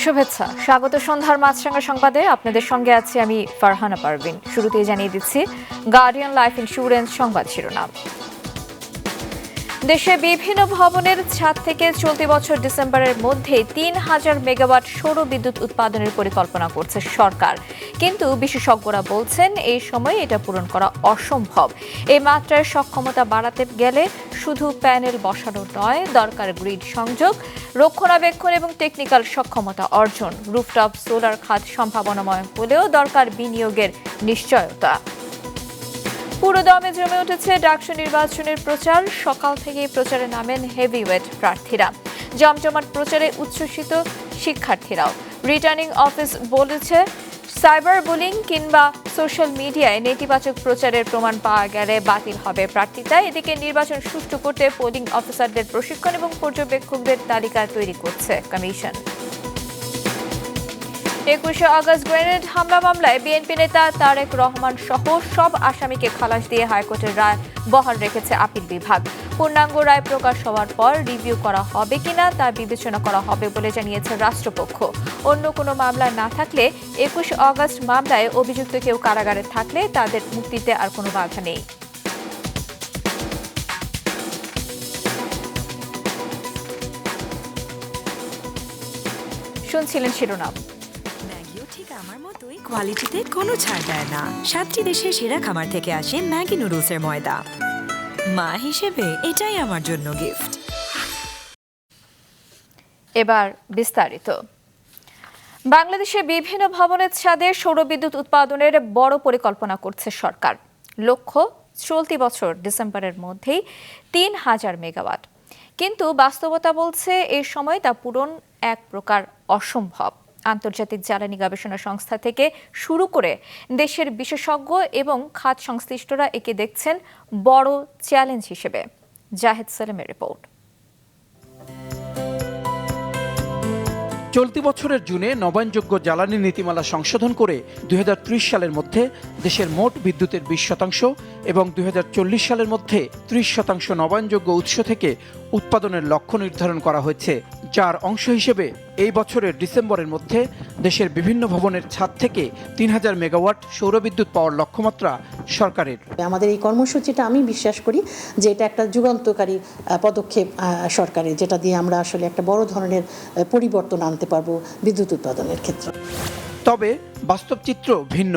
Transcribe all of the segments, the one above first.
শুভেচ্ছা, স্বাগত সন্ধ্যার মাছরাঙা সংবাদে। আপনাদের সঙ্গে আছি আমি ফারহানা পারভিন। শুরুতেই জানিয়ে দিচ্ছি গার্ডিয়ান লাইফ ইন্স্যুরেন্স সংবাদ শিরোনাম। দেশে বিভিন্ন ভবনের ছাদ থেকে চলতি বছর ডিসেম্বরের মধ্যে ৩,০০০ মেগাওয়াট সৌর বিদ্যুৎ উৎপাদনের পরিকল্পনা করছে সরকার, কিন্তু বিশেষজ্ঞরা বলছেন এই সময় এটা পূরণ করা অসম্ভব। এই মাত্রায় সক্ষমতা বাড়াতে গেলে শুধু প্যানেল বসানো নয়, দরকার গ্রিড সংযোগ, রক্ষণাবেক্ষণ এবং টেকনিক্যাল সক্ষমতা অর্জন। রুফটপ সোলার খাত সম্ভাবনাময় হলেও দরকার বিনিয়োগের নিশ্চয়তা। পুরোদমে জমে উঠেছে ডাকসু নির্বাচনের প্রচার। সকাল থেকেই প্রচারে নামেন হেভিওয়েট প্রার্থীরা। জমজমাট প্রচারে উচ্ছ্বসিত শিক্ষার্থীরাও। রিটার্নিং অফিস বলেছে, সাইবার বুলিং কিংবা সোশ্যাল মিডিয়ায় নেতিবাচক প্রচারের প্রমাণ পাওয়া গেলে বাতিল হবে প্রার্থিতা। এদিকে নির্বাচন সুষ্ঠু করতে পোলিং অফিসারদের প্রশিক্ষণ এবং পর্যবেক্ষকদের তালিকা তৈরি করছে কমিশন। ২১শে আগস্ট গ্রেনেড হামলা মামলায় বিএনপি নেতা তারেক রহমান সহ সব আসামিকে খালাস দিয়ে হাইকোর্টের রায় বহাল রেখেছে আপিল বিভাগ। পূর্ণাঙ্গ রায় প্রকাশ হওয়ার পর রিভিউ করা হবে কিনা তা বিবেচনা করা হবে বলে জানিয়েছে রাষ্ট্রপক্ষ। অন্য কোনো মামলা না থাকলে ২১ আগস্ট মামলায় অভিযুক্ত কেউ কারাগারে থাকলে তাদের মুক্তিতে আর কোনো বাধা নেই। শুনছিলেন শিরোনাম। ঠিক আমার মতোই কোয়ালিটিতে কোনো ছাড় দেয় না। ৭টি দেশের সেরা খামার থেকে আসে ম্যাগি নুডলসের ময়দা। মা হিসেবে এটাই আমার জন্য গিফট। এবার বিস্তারিত। বাংলাদেশে বিভিন্ন ভবনের ছাদে সৌরবিদ্যুৎ উৎপাদনের বড় পরিকল্পনা করছে সরকার। লক্ষ্য চলতি বছর ডিসেম্বরের মধ্যেই ৩,০০০ মেগাওয়াট। কিন্তু বাস্তবতা বলছে এই সময় তা পূরণ এক প্রকার অসম্ভব। আন্তর্জাতিক জ্বালানি গবেষণা সংস্থা থেকে শুরু করে দেশের বিশেষজ্ঞ এবং খাত সংশ্লিষ্টরা একে দেখছেন বড় চ্যালেঞ্জ হিসেবে। জাহেদ সালেমের রিপোর্ট। চলতি বছরের জুনে নবায়নযোগ্য জ্বালানি নীতিমালা সংশোধন করে ২০৩০ সালের মধ্যে দেশের মোট বিদ্যুতের ২০% এবং ২০৪০ সালের মধ্যে ৩০% নবায়নযোগ্য উৎস থেকে উৎপাদনের লক্ষ্য নির্ধারণ করা হয়েছে, যার অংশ হিসেবে এই বছরের ডিসেম্বরের মধ্যে দেশের বিভিন্ন ভবনের ছাদ থেকে ৩,০০০ মেগাওয়াট সৌরবিদ্যুৎ পাওয়ার লক্ষ্যমাত্রা সরকারের। আমাদের এই কর্মসূচিটা আমি বিশ্বাস করি যে এটা একটা যুগান্তকারী পদক্ষেপ সরকারের, যেটা দিয়ে আমরা আসলে একটা বড় ধরনের পরিবর্তন আনতে পারবো বিদ্যুৎ উৎপাদনের ক্ষেত্রে। তবে বাস্তব চিত্র ভিন্ন।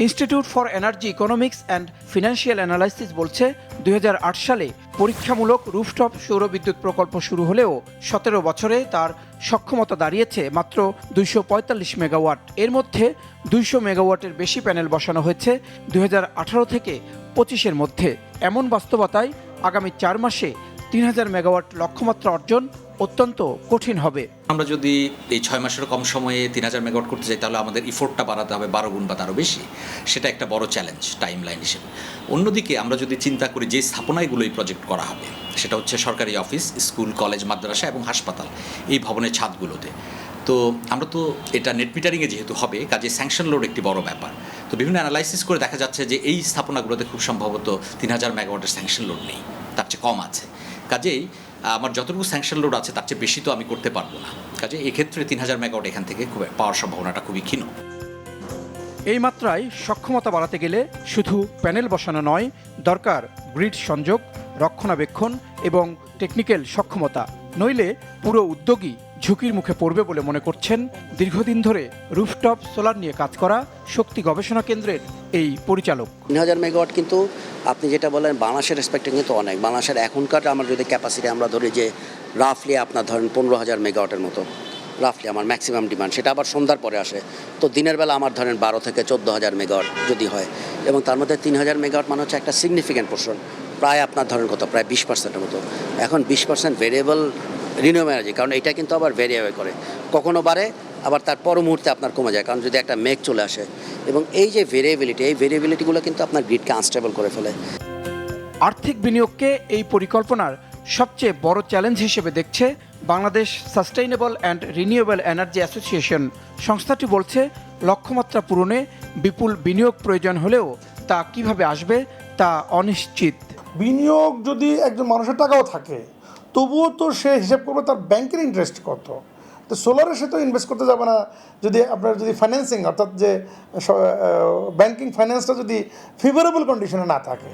Institute for energy economics and financial analysis বলছে ২০০৮ সালে পরীক্ষামূলক রুফটপ সৌরবিদ্যুৎ প্রকল্প শুরু হলেও ১৭ বছরে তার সক্ষমতা দাঁড়িয়েছে মাত্র ২৪৫ মেগাওয়াট। এর মধ্যে ২০০ মেগাওয়াটের বেশি প্যানেল বসানো হয়েছে ২০১৮ থেকে ২৫-এর মধ্যে। এমন বাস্তবতায় আগামী ৪ মাসে ৩,০০০ মেগাওয়াট লক্ষ্যমাত্রা অর্জন অত্যন্ত কঠিন হবে। আমরা যদি এই ৬ মাসের কম সময়ে ৩,০০০ মেগাওয়াট করতে চাই, তাহলে আমাদের ইফোর্টটা বাড়াতে হবে ১২ গুণ বা তারও বেশি। সেটা একটা বড় চ্যালেঞ্জ টাইম লাইন হিসেবে। অন্যদিকে আমরা যদি চিন্তা করি যে স্থাপনাগুলো এই প্রজেক্ট করা হবে, সেটা হচ্ছে সরকারি অফিস, স্কুল, কলেজ, মাদ্রাসা এবং হাসপাতাল, এই ভবনের ছাদগুলোতে। তো আমরা তো এটা নেট মিটারিংয়ে যেহেতু হবে, কাজে স্যাংশন লোড একটি বড় ব্যাপার। তো বিভিন্ন অ্যানালাইসিস করে দেখা যাচ্ছে যে এই স্থাপনাগুলোতে খুব সম্ভবত ৩,০০০ মেগাওয়াটের স্যাংশন লোড নেই, তার চেয়ে কম আছে। কাজেই আমার যতটুকু স্যাংশন লোড আছে তার চেয়ে বেশি তো আমি করতে পারবো না। কাজে এক্ষেত্রে ৩,০০০ মেগাওয়াট এখান থেকে পাওয়ার সম্ভাবনাটা খুবই ক্ষীণ। এই মাত্রায় সক্ষমতা বাড়াতে গেলে শুধু প্যানেল বসানো নয়, দরকার গ্রিড সংযোগ, রক্ষণাবেক্ষণ এবং টেকনিক্যাল সক্ষমতা। নইলে পুরো উদ্যোগই ঝুঁকির মুখে পড়বে বলে মনে করছেন দীর্ঘদিন ধরে রুফটপ সোলার নিয়ে কাজ করা শক্তি গবেষণা কেন্দ্রের এই পরিচালক। ৩,০০০ মেগাওয়াট কিন্তু আপনি যেটা বলেন বাংলাদেশের রেসপেক্টে কিন্তু অনেক। বাংলাদেশের এখনকার আমরা যদি ক্যাপাসিটি আমরা ধরি যে রাফলি আপনার ধরেন ১৫,০০০ মেগাওয়াটের মতো রাফলি আমার ম্যাক্সিমাম ডিমান্ড, সেটা আবার সন্ধ্যার পরে আসে। তো দিনের বেলা আমার ধরেন ১২ থেকে ১৪,০০০ মেগাওয়াট যদি হয়, এবং তার মধ্যে ৩,০০০ মেগাওয়াট মানে হচ্ছে একটা সিগনিফিক্যান্ট পোর্শন, প্রায় আপনার ধরেন কত, প্রায় 20%-এর মতো। এখন 20% ভেরিয়েবল রিনিউয়েবল এনার্জি, কারণ এটা কিন্তু আবার ভেরিয়েবল করে, কখনো বাড়ে আবার তার পর মুহূর্তে আপনার কমে যায়, কারণ যদি একটা মেঘ চলে আসে। এবং এই যে ভেরিয়েবিলিটি, এই ভেরিয়েবিলিটিগুলো কিন্তু আপনার গ্রিডকে আনস্টেবল করে ফেলে। আর্থিক বিনিয়োগকে এই পরিকল্পনার সবচেয়ে বড় চ্যালেঞ্জ হিসেবে দেখছে Bangladesh sustainable and renewable energy association. সংস্থাটি বলছে লক্ষ্যমাত্রা পূরণে বিপুল বিনিয়োগ প্রয়োজন হলেও তা কিভাবে আসবে তা অনিশ্চিত। বিনিয়োগ যদি একজন মানুষের টাকাও থাকে, তবুও তো সে হিসাব করবে তার ব্যাংকের ইন্টারেস্ট কত, তো সোলারে সে তো ইনভেস্ট করতে যাবে না যদি আপনার যদি ফাইন্যান্সিং অর্থাৎ যে ব্যাংকিং ফাইন্যান্সটা যদি ফেভারেবল কন্ডিশনে না থাকে।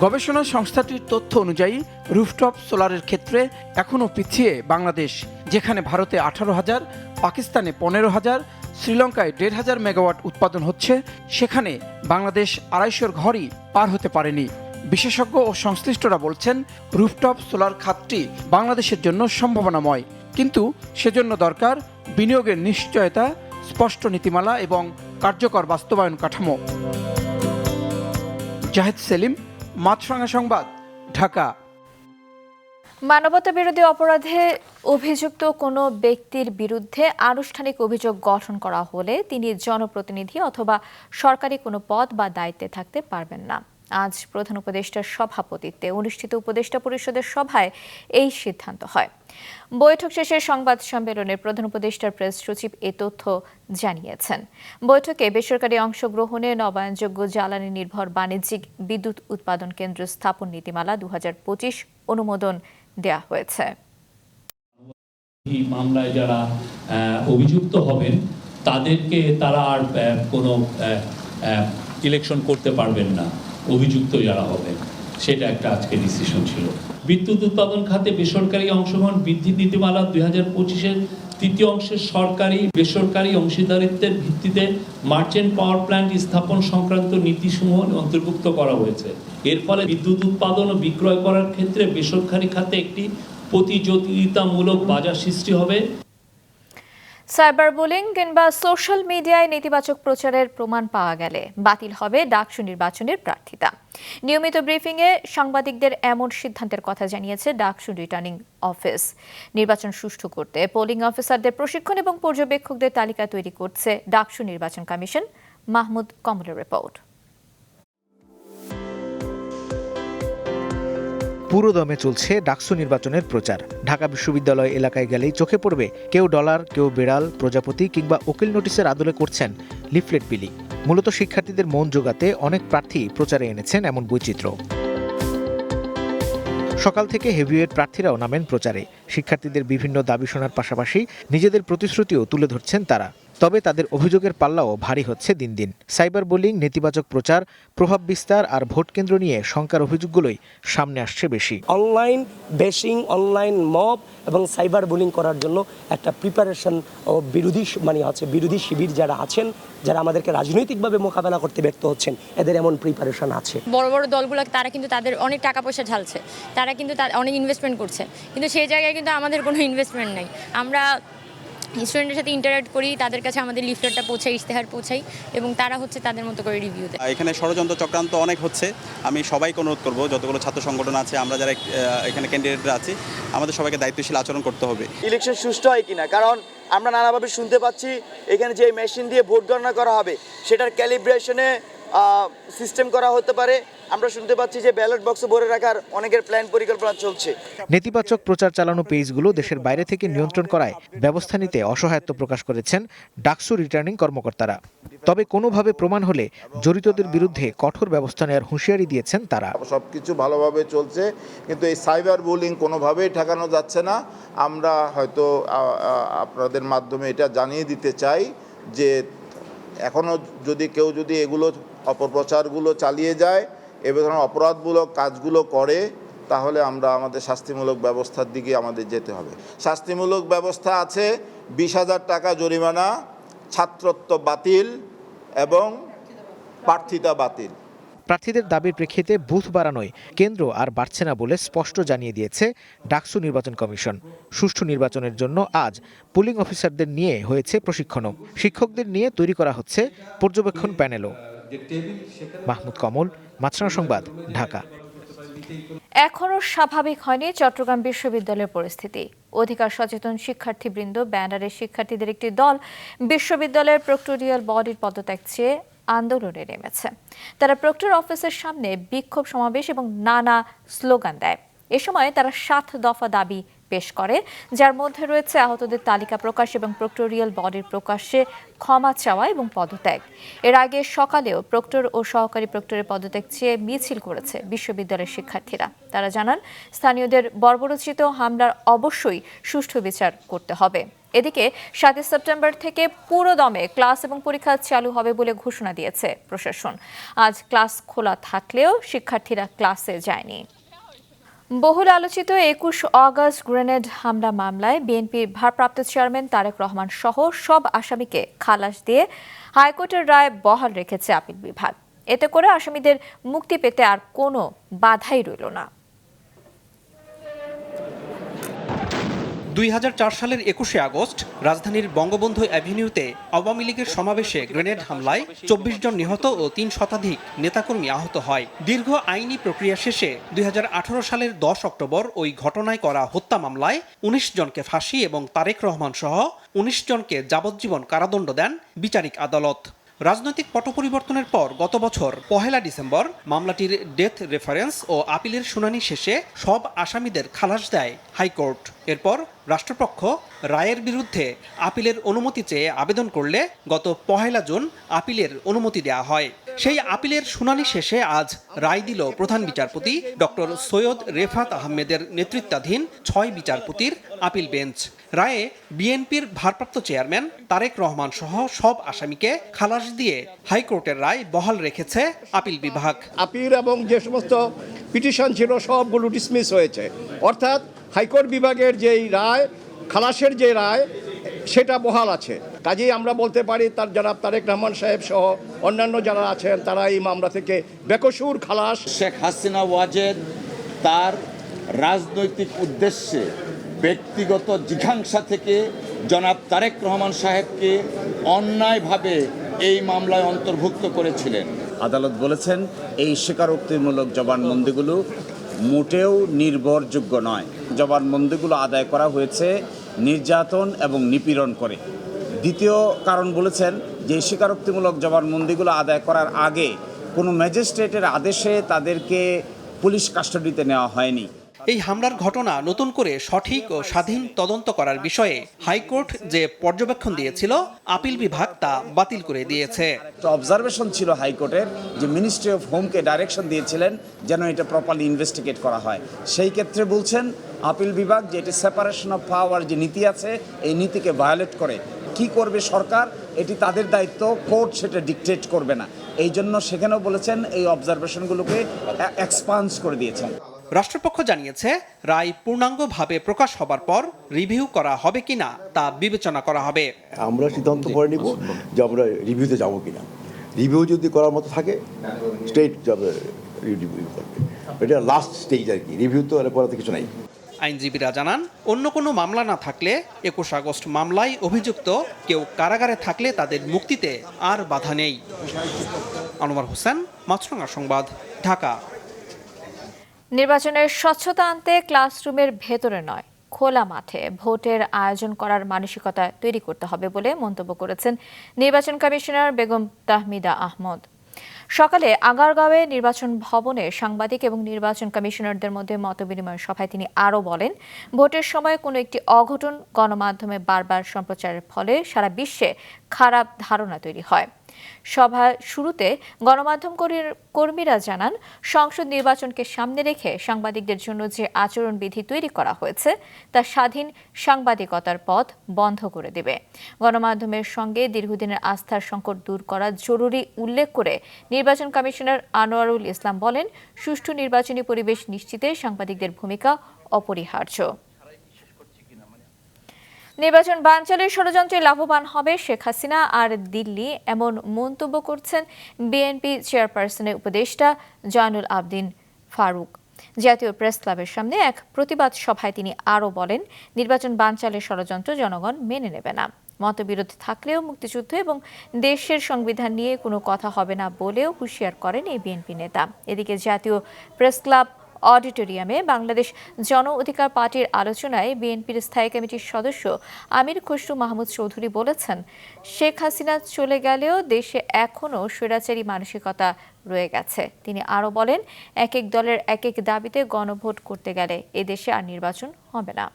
গবেষণা সংস্থাটির তথ্য অনুযায়ী রুফটপ সোলারের ক্ষেত্রে এখনও পিছিয়ে বাংলাদেশ, যেখানে ভারতে 18,000, পাকিস্তানে 15,000, শ্রীলঙ্কায় 1,500 মেগাওয়াট উৎপাদন হচ্ছে, সেখানে বাংলাদেশ 250 ঘরই পার হতে পারেনি। বিশেষজ্ঞ ও সংশ্লিষ্টরা বলছেন রুফটপ সোলার খাতটি বাংলাদেশের জন্য সম্ভাবনাময়, কিন্তু সেজন্য দরকার বিনিয়োগের নিশ্চয়তা, স্পষ্ট নীতিমালা এবং কার্যকর বাস্তবায়ন কাঠামো। জাহিদ সেলিম, মাছরাঙা সংবাদ, ঢাকা। মানবতা বিরোধী অপরাধে অভিযুক্ত কোনো ব্যক্তির বিরুদ্ধে আনুষ্ঠানিক অভিযোগ গঠন করা হলে তিনি জনপ্রতিনিধি অথবা সরকারি কোনো পদ বা দায়িত্বে থাকতে পারবেন না। আজ প্রধান উপদেষ্টার সভাপতিত্বে অনুষ্ঠিত উপদেষ্টা পরিষদের সভায় এই সিদ্ধান্ত হয়। বৈঠক শেষে সংবাদ সম্মেলনে প্রধান উপদেষ্টার প্রেস সচিব এ তথ্য জানিয়েছেন। বৈঠকে বেসরকারি অংশগ্রহণে নবায়নযোগ্য জ্বালানি নির্ভর বাণিজ্যিক বিদ্যুৎ উৎপাদন কেন্দ্র স্থাপন নীতিমালা 2025 অনুমোদন দেয়া হয়েছে। এই মামলায় যারা অভিযুক্ত হবেন তাদেরকে তারা আর কোনো ইলেকশন করতে পারবেন না, অভিযুক্ত যারা হবেন, সেটা একটা আজকে ডিসিশন ছিল। বিদ্যুৎ উৎপাদন খাতে বেসরকারি অংশগ্রহণ বৃদ্ধি নীতিমালা 2025-এর তৃতীয় অংশের সরকারি বেসরকারি অংশীদারিত্বের ভিত্তিতে মার্চেন্ট পাওয়ার প্ল্যান্ট স্থাপন সংক্রান্ত নীতিসমূহ অন্তর্ভুক্ত করা হয়েছে। এর ফলে বিদ্যুৎ উৎপাদন ও বিক্রয় করার ক্ষেত্রে বেসরকারি খাতে একটি প্রতিযোগিতামূলক বাজার সৃষ্টি হবে। সাইবার বুলিং কিংবা সোশ্যাল মিডিয়ায় নেতিবাচক প্রচারের প্রমাণ পাওয়া গেলে বাতিল হবে ডাকসু নির্বাচনের প্রার্থিতা। নিয়মিত ব্রিফিংয়ে সাংবাদিকদের এমন সিদ্ধান্তের কথা জানিয়েছে ডাকসু রিটার্নিং অফিস। নির্বাচন সুষ্ঠু করতে পোলিং অফিসারদের প্রশিক্ষণ এবং পর্যবেক্ষকদের তালিকা তৈরি করছে ডাকসু নির্বাচন কমিশন। মাহমুদ কমলের রিপোর্ট। পুরোদমে চলছে ডাকসু নির্বাচনের প্রচার। ঢাকা বিশ্ববিদ্যালয় এলাকায় গেলেই চোখে পড়বে কেউ ডলার, কেউ বিড়াল, প্রজাপতি কিংবা উকিল নোটিশের আদলে করছেন লিফলেট বিলি। মূলত শিক্ষার্থীদের মন জোগাতে অনেক প্রার্থী প্রচারে এনেছেন এমন বৈচিত্র্য। সকাল থেকে হেভিওয়েট প্রার্থীরাও নামেন প্রচারে। শিক্ষার্থীদের বিভিন্ন দাবি শোনার পাশাপাশি নিজেদের প্রতিশ্রুতিও তুলে ধরছেন তারা। তবে তাদের অভিযোগের পাল্লাও ভারী হচ্ছে দিন দিন। সাইবার বুলিং, নেতিবাচক প্রচার, প্রভাব বিস্তার আর ভোট কেন্দ্র নিয়ে শঙ্কার অভিযোগগুলোই সামনে আসছে বেশি। অনলাইন বেশিং, অনলাইন মব এবং সাইবার বুলিং করার জন্য একটা প্রিপারেশন ও বিরোধী শিবির যারা আছেন, যারা আমাদেরকে রাজনৈতিকভাবে মোকাবেলা করতে ব্যর্থ হচ্ছেন, এদের এমন প্রিপারেশন আছে। বড় বড় দলগুলো তারা কিন্তু তাদের অনেক টাকা পয়সা ঢালছে, তারা কিন্তু অনেক ইনভেস্টমেন্ট করছে, কিন্তু সেই জায়গায় কিন্তু আমাদের কোনো ইনভেস্টমেন্ট নেই। আমরা স্টুডেন্টের সাথে ইন্টারাক্ট করি, তাদের কাছে আমাদের লিফলেটটা পৌঁছাই, ইশতেহার পৌঁছাই এবং তারা হচ্ছে তাদের মতো করে রিভিউ দেয়। এখানে ষড়যন্ত্র চক্রান্ত অনেক হচ্ছে। আমি সবাইকে অনুরোধ করব, যতগুলো ছাত্র সংগঠন আছে, আমরা যারা এখানে ক্যান্ডিডেটরা আছি, আমাদের সবাইকে দায়িত্বশীল আচরণ করতে হবে। ইলেকশন সুষ্ঠু হয় কিনা, কারণ আমরা নানাভাবে শুনতে পাচ্ছি এখানে যে মেশিন দিয়ে ভোট গণনা করা হবে সেটার ক্যালিব্রেশনে সিস্টেম করা হতে পারে। আমরা শুনতে পাচ্ছি যে ব্যালট বক্সে ভরে রাখার অনেকের প্ল্যান পরিকল্পনা চলছে। নেতিবাচক প্রচার চালানো পেজগুলো দেশের বাইরে থেকে নিয়ন্ত্রণ করায় ব্যবস্থা নিতে অসহায়ত্ব প্রকাশ করেছেন ডাকসু রিটার্নিং কর্মকর্তারা। তবে কোনোভাবে প্রমাণ হলে জড়িতদের বিরুদ্ধে কঠোর ব্যবস্থা নেওয়ার হুঁশিয়ারি দিয়েছেন তারা। সবকিছু ভালোভাবে চলছে, কিন্তু এই সাইবার বুলিং কোনোভাবেই ঠেকানো যাচ্ছে না। আমরা হয়তো আপনাদের মাধ্যমে এটা জানিয়ে দিতে চাই যে এখনও যদি এগুলো অপপ্রচারগুলো চালিয়ে যায়, এ ধরনের অপরাধমূলক কাজগুলো করে, তাহলে আমরা আমাদের শাস্তিমূলক ব্যবস্থার দিকে আমাদের যেতে হবে। শাস্তিমূলক ব্যবস্থা আছে 20,000 টাকা জরিমানা, ছাত্রত্ব বাতিল এবং প্রার্থিতা বাতিল। প্রার্থীদের দাবির প্রেক্ষিতে বুথ বাড়ানোয় কেন্দ্র আর বাড়ছে না বলে স্পষ্ট জানিয়ে দিয়েছে ডাকসু নির্বাচন কমিশন। সুষ্ঠু নির্বাচনের জন্য আজ পুলিং অফিসারদের নিয়ে হয়েছে প্রশিক্ষণও। শিক্ষকদের নিয়ে তৈরি করা হচ্ছে পর্যবেক্ষণ প্যানেলও। মাহমুদ কমল, মাছরাঙা সংবাদ, ঢাকা। এখনও স্বাভাবিক হয়নি চট্টগ্রাম বিশ্ববিদ্যালয়ের পরিস্থিতি। অধিকার সচেতন শিক্ষার্থীবৃন্দ ব্যানারে শিক্ষার্থীদের একটি দল বিশ্ববিদ্যালয়ের প্রক্টোরিয়াল বডির পদত্যাগ চেয়ে আন্দোলনে নেমেছে। তারা প্রক্টর অফিসের সামনে বিক্ষোভ সমাবেশ এবং নানা স্লোগান দেয়। এ সময় তারা 7 দফা দাবি পেশ করে, যার মধ্যে রয়েছে আহতদের তালিকা প্রকাশ এবং প্রক্টোরিয়াল বডির প্রকাশ্যে ক্ষমা চাওয়া এবং পদত্যাগ। এর আগে সকালেও প্রক্টর ও সহকারী প্রক্টরের পদত্যাগ চেয়ে মিছিল করেছে বিশ্ববিদ্যালয়ের শিক্ষার্থীরা। তারা জানান, স্থানীয়দের বর্বরোচিত হামলার অবশ্যই সুষ্ঠু বিচার করতে হবে। এদিকে ৭ সেপ্টেম্বর থেকে পুরোদমে ক্লাস এবং পরীক্ষা চালু হবে বলে ঘোষণা দিয়েছে প্রশাসন। আজ ক্লাস খোলা থাকলেও শিক্ষার্থীরা ক্লাসে যায়নি। বহুল আলোচিত ২১ অগাস্ট গ্রেনেড হামলা মামলায় বিএনপির ভারপ্রাপ্ত চেয়ারম্যান তারেক রহমান সহ সব আসামিকে খালাস দিয়ে হাইকোর্টের রায় বহাল রেখেছে আপিল বিভাগ। এতে করে আসামিদের মুক্তি পেতে আর কোনো বাধাই রইল না। ২০০৪ সালের ২১শে আগস্ট রাজধানীর বঙ্গবন্ধু অ্যাভিনিউতে আওয়ামী লীগের সমাবেশে গ্রেনেড হামলায় ২৪ জন নিহত ও ৩ শতাধিক নেতাকর্মী আহত হয়। দীর্ঘ আইনি প্রক্রিয়া শেষে ২০১৮ সালের ১০ অক্টোবর ওই ঘটনায় করা হত্যা মামলায় ১৯ জনকে ফাঁসি এবং তারেক রহমান সহ ১৯ জনকে যাবজ্জীবন কারাদণ্ড দেন বিচারিক আদালত। রাজনৈতিক পট পরিবর্তনের পর গত বছর ১ ডিসেম্বর মামলাটির ডেথ রেফারেন্স ও আপিলের শুনানি শেষে সব আসামিদের খালাস দেয় হাইকোর্ট। এরপর রাষ্ট্রপক্ষ রায়ের বিরুদ্ধে আপিলের অনুমতি চেয়ে আবেদন করলে গত ১ জুন আপিলের অনুমতি দেওয়া হয়। সেই আপিলের শুনানি শেষে আজ রায় দিল প্রধান বিচারপতি ডক্টর সৈয়দ রেফাত আহমেদের নেতৃত্বাধীন ৬ বিচারপতির আপিল বেঞ্চ। রায়ে বিএনপির ভারপ্রাপ্ত চেয়ারম্যান তারেক রহমান সহ সব আসামিকে খালাস দিয়ে হাইকোর্টের রায় বহাল রেখেছে আপিল বিভাগ। আপিল এবং যে সমস্ত পিটিশন ছিল সবগুলো ডিসমিস হয়েছে, অর্থাৎ হাইকোর্ট বিভাগের যেই রায়, খালাসের যে রায়, সেটা বহাল আছে। কাজেই আমরা বলতে পারি যারা তারেক রহমান সাহেব সহ অন্যান্য যারা আছেন তারা এই মামলা থেকে বেকসুর খালাস। শেখ হাসিনা ওয়াজেদ তার রাজনৈতিক উদ্দেশ্যে ব্যক্তিগত জিঘাংসা থেকে জনাব তারেক রহমান সাহেবকে অন্যায়ভাবে এই মামলায় অন্তর্ভুক্ত করেছিলেন। আদালত বলেছেন এই স্বীকারোক্তিমূলক জবানবন্দিগুলো মোটেও নির্ভরযোগ্য নয়। জবানবন্দিগুলো আদায় করা হয়েছে নির্যাতন এবং নিপীড়ন করে। দ্বিতীয় কারণ বলেছেন যে স্বীকারোক্তিমূলক জবানবন্দিগুলো আদায় করার আগে কোনো ম্যাজিস্ট্রেটের আদেশে তাদেরকে পুলিশ কাস্টাডিতে নেওয়া হয়নি। এই হামলার ঘটনা নতুন করে সঠিক ও স্বাধীন তদন্ত করার বিষয়ে হাইকোর্ট যে পর্যবেক্ষণ দিয়েছিল আপিল বিভাগ তা বাতিল করে দিয়েছে। অবজারভেশন ছিল হাইকোর্টের যে মিনিস্ট্রি অফ হোমকে ডাইরেকশন দিয়েছিলেন যেন এটা প্রপারলি ইনভেস্টিগেট করা হয়। সেই ক্ষেত্রে বলছেন আপিল বিভাগ যে এটি সেপারেশন অফ পাওয়ার যে নীতি আছে এই নীতিকে ভায়োলেট করে। কি করবে সরকার এটি তাদের দায়িত্ব, কোর্ট সেটা ডিকটেট করবে না। এই জন্য সেখানেও বলেছেন এই অবজারভেশনগুলোকে এক্সপান্স করে দিয়েছেন। রাষ্ট্রপক্ষ জানিয়েছে রায় পূর্ণাঙ্গভাবে প্রকাশ হবার পর রিভিউ করা হবে কিনা তা বিবেচনা করা হবে। আমরা সিদ্ধান্ত করে নিব যে আমরা রিভিউতে যাব কিনা। রিভিউ যদি করার মতো থাকে স্টেট যাবে রিভিউ করবে, এটা লাস্ট স্টেজ আর কি। রিভিউ তো এরপরে কিছু নাই। আইনজীবীরা জানান অন্য কোনো মামলা না থাকলে ২১ আগস্ট মামলায় অভিযুক্ত কেউ কারাগারে থাকলে তাদের মুক্তিতে আর বাধা নেই। আনোয়ার হোসেন, মাছরাঙা সংবাদ, ঢাকা। নির্বাচনের স্বচ্ছতা আনতে ক্লাসরুমের ভেতরে নয়, খোলা মাঠে ভোটের আয়োজন করার মানসিকতা তৈরি করতে হবে বলে মন্তব্য করেছেন নির্বাচন কমিশনার বেগম তাহমিদা আহমদ। সকালে আগারগাঁওয়ে নির্বাচন ভবনে সাংবাদিক এবং নির্বাচন কমিশনারদের মধ্যে মতবিনিময় সভায় তিনি আরও বলেন, ভোটের সময় কোনো একটি অঘটন গণমাধ্যমে বারবার সম্প্রচারের ফলে সারা বিশ্বে খারাপ ধারণা তৈরি হয়। সভা শুরুতে গণমাধ্যম কর্মীরা জানান, সংসদ নির্বাচনকে সামনে রেখে সাংবাদিকদের জন্য যে আচরণবিধি তৈরি করা হয়েছে তা স্বাধীন সাংবাদিকতার পথ বন্ধ করে দেবে। গণমাধ্যমের সঙ্গে দীর্ঘদিনের আস্থার সংকট দূর করা জরুরি উল্লেখ করে নির্বাচন কমিশনার আনোয়ারুল ইসলাম বলেন, সুষ্ঠু নির্বাচনী পরিবেশ নিশ্চিতে সাংবাদিকদের ভূমিকা অপরিহার্য। নির্বাচন বানচালের ষড়যন্ত্রে লাভবান হবে শেখ হাসিনা আর দিল্লি, এমন মন্তব্য করছেন বিএনপি চেয়ারপারসনের উপদেষ্টা জয়নুল আবদিন ফারুক। জাতীয় প্রেস ক্লাবের সামনে এক প্রতিবাদ সভায় তিনি আরও বলেন, নির্বাচন বানচালের ষড়যন্ত্র জনগণ মেনে নেবে না। মতবিরোধ থাকলেও মুক্তিযুদ্ধ এবং দেশের সংবিধান নিয়ে কোনো কথা হবে না বলেও হুঁশিয়ার করেন এই বিএনপি নেতা। এদিকে জাতীয় প্রেস ক্লাব অডিটোরিয়ামে বাংলাদেশ জন অধিকার পার্টির আলোচনায় বিএনপির স্থায়ী কমিটির সদস্য আমির খসরু মাহমুদ চৌধুরী বলেছেন, শেখ হাসিনা চলে গেলেও দেশে এখনও স্বৈরাচারী মানসিকতা রয়ে গেছে। তিনি আরও বলেন, এক এক দলের এক এক দাবিতে গণভোট করতে গেলে এদেশে আর নির্বাচন হবে না।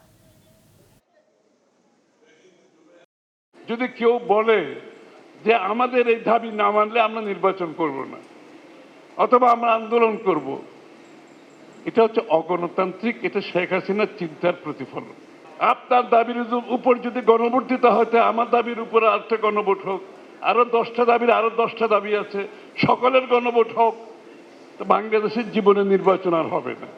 যদি কেউ বলে যে আমাদের এই দাবি না মানলে আমরা নির্বাচন করব না অথবা আমরা আন্দোলন করব, এটা হচ্ছে অগণতান্ত্রিক, এটা শেখ হাসিনার চিন্তার প্রতিফলন। আপনার দাবির উপর যদি গণভোট দিতে হয়, আমার দাবির উপর আরেকটা গণভোট হোক, আরো 10টা দাবির আরো 10টা দাবি আছে, সকলের গণভোট হোক, তো বাংলাদেশের জীবনে নির্বাচন আর হবে না।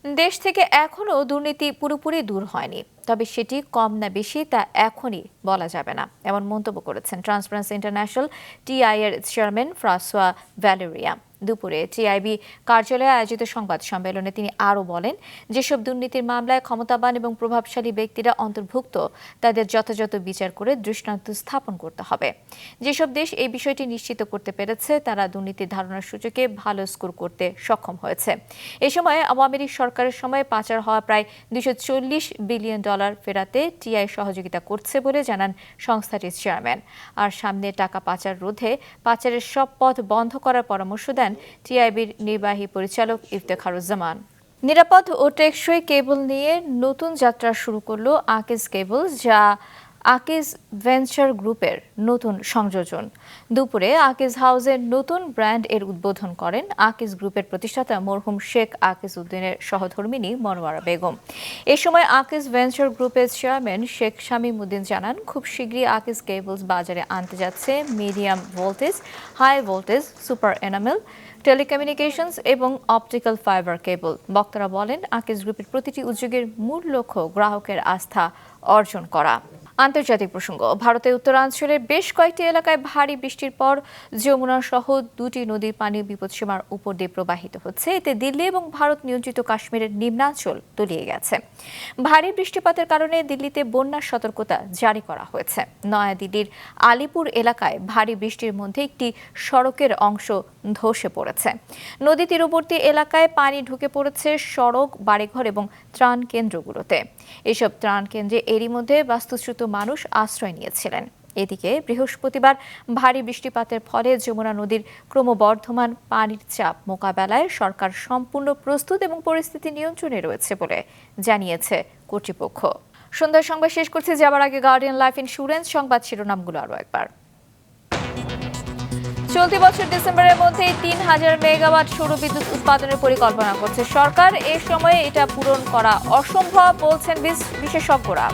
দেশ থেকে এখনও দুর্নীতি পুরোপুরি দূর হয়নি, তবে সেটি কম না বেশি তা এখনই বলা যাবে না, এমন মন্তব্য করেছেন ট্রান্সপারেন্সি ইন্টারন্যাশনাল টিআই এর চেয়ারম্যান ফ্রাঁসোয়া ভ্যালেরিয়া। দুপুরে টিআইবি কার্যালয়ে আয়োজিত সংবাদ সম্মেলনে তিনি আরও বলেন, যেসব দুর্নীতির মামলায় ক্ষমতাবান এবং প্রভাবশালী ব্যক্তিরা অন্তর্ভুক্ত তাদের যথাযথ বিচার করে দৃষ্টান্ত স্থাপন করতে হবে। যেসব দেশ এই বিষয়টি নিশ্চিত করতে পেরেছে তারা দুর্নীতির ধারণার সূচকে ভালো স্কোর করতে সক্ষম হয়েছে। এ সময় আওয়ামী লীগ সরকারের সময় পাচার হওয়া প্রায় $240 বিলিয়ন ফেরাতে টিআই সহযোগিতা করছে বলে জানান সংস্থাটির চেয়ারম্যান। আর সামনে টাকা পাচার রোধে পাচারের সব পথ বন্ধ করার পরামর্শ দেন টিআইবির নির্বাহী পরিচালক ইফতেখারুজ্জামান। নিরাপদ ও টেকসই কেবল নিয়ে নতুন যাত্রা শুরু করল আকিজ কেবল, যা আকিজ ভেঞ্চার গ্রুপের নতুন সংযোজন। দুপুরে আকিজ হাউসের নতুন ব্র্যান্ড এর উদ্বোধন করেন আকিজ গ্রুপের প্রতিষ্ঠাতা মরহুম শেখ আকিজ উদ্দিনের সহধর্মিণী মনোয়ারা বেগম। এ সময় আকিজ ভেঞ্চার গ্রুপের চেয়ারম্যান শেখ শামীম উদ্দিন জানান, খুব শীঘ্রই আকিজ কেবলস বাজারে আনতে যাচ্ছে medium voltage, high voltage, super enamel, telecommunications এবং অপটিক্যাল ফাইবার কেবল। বক্তারা বলেন, আকিজ গ্রুপের প্রতিটি উদ্যোগের মূল লক্ষ্য গ্রাহকের আস্থা অর্জন করা। আন্তর্জাতিক প্রসঙ্গ, ভারতের উত্তরাঞ্চলের বেশ কয়েকটি এলাকায় ভারী বৃষ্টির পর যমুনা সহ দুটি নদীর পানি বিপদসীমার উপর দিয়ে প্রবাহিত হচ্ছে। এতে দিল্লি এবং ভারত নিয়ন্ত্রিত কাশ্মীরের নিম্নাঞ্চল তলিয়ে গেছে। ভারী বৃষ্টিপাতের কারণে দিল্লিতে বন্যার সতর্কতা জারি করা হয়েছে। নয়াদিল্লির আলিপুর এলাকায় ভারী বৃষ্টির মধ্যে একটি সড়কের অংশ ধসে পড়েছে। নদী তীরবর্তী এলাকায় পানি ঢুকে পড়েছে সড়ক, বাড়িঘর এবং ত্রাণ কেন্দ্রগুলোতে। এসব ত্রাণ কেন্দ্রে এরই মধ্যে বাস্তুচ্যুত মানুষ আশ্রয় নিয়েছিলেন। এদিকে বৃহস্পতিবার ভারী বৃষ্টিপাতের ফলে যমুনা নদীর ক্রমবর্ধমান পানির চাপ মোকাবেলায় সরকার সম্পূর্ণ প্রস্তুত এবং পরিস্থিতি নিয়ন্ত্রণে রয়েছে বলে জানিয়েছে কর্তৃপক্ষ। সন্ধ্যার সংবাদ শেষ করছে, যাবার আগে গার্ডিয়ান লাইফ ইন্স্যুরেন্স সংবাদ শিরোনামগুলো আরও একবার। চলতি বছর ডিসেম্বরের মধ্যেই 3000 মেগাওয়াট সৌর বিদ্যুৎ উৎপাদনের পরিকল্পনা করছে সরকার। এ সময়ে এটা পূরণ করা অসম্ভব বলছেন বিশেষজ্ঞরা।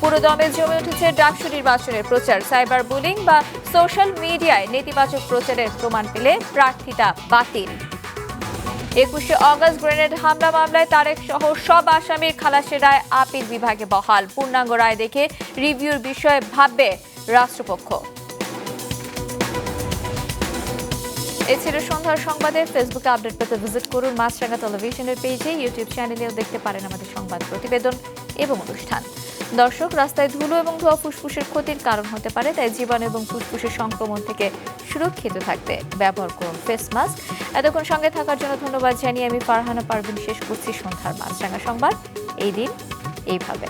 পুরো দমে জমে উঠেছে ডাকসু নির্বাচনের প্রচার। সাইবার বুলিং বা সোশ্যাল মিডিয়ায় নেতিবাচক প্রচারের প্রমাণ পেলে প্রার্থিতা বাতিল। 21শে অগস্ট গ্রেনেড হামলা মামলায় তারেক সহ সব আসামির খালাসের রায় আপিল বিভাগে বহাল। পূর্ণাঙ্গ রায় দেখে রিভিউর বিষয়ে ভাববে রাষ্ট্রপক্ষ। এ ছিল সন্ধ্যার সংবাদে। ফেসবুকে আপডেট পেতে ভিজিট করুন মাছরাঙা টেলিভিশনের পেজে, ইউটিউব চ্যানেলেও দেখতে পারেন আমাদের সংবাদ প্রতিবেদন এবং অনুষ্ঠান। দর্শক, রাস্তায় ধুলো এবং ধোঁয়া ফুসফুসের ক্ষতির কারণ হতে পারে, তাই জীবাণু এবং ফুসফুসের সংক্রমণ থেকে সুরক্ষিত থাকতে ব্যবহার করুন ফেস মাস্ক। এতক্ষণ সঙ্গে থাকার জন্য ধন্যবাদ জানিয়ে আমি ফারহানা পারভিন শেষ করছি সন্ধ্যার মাছরাঙা সংবাদ। এই দিন এইভাবে।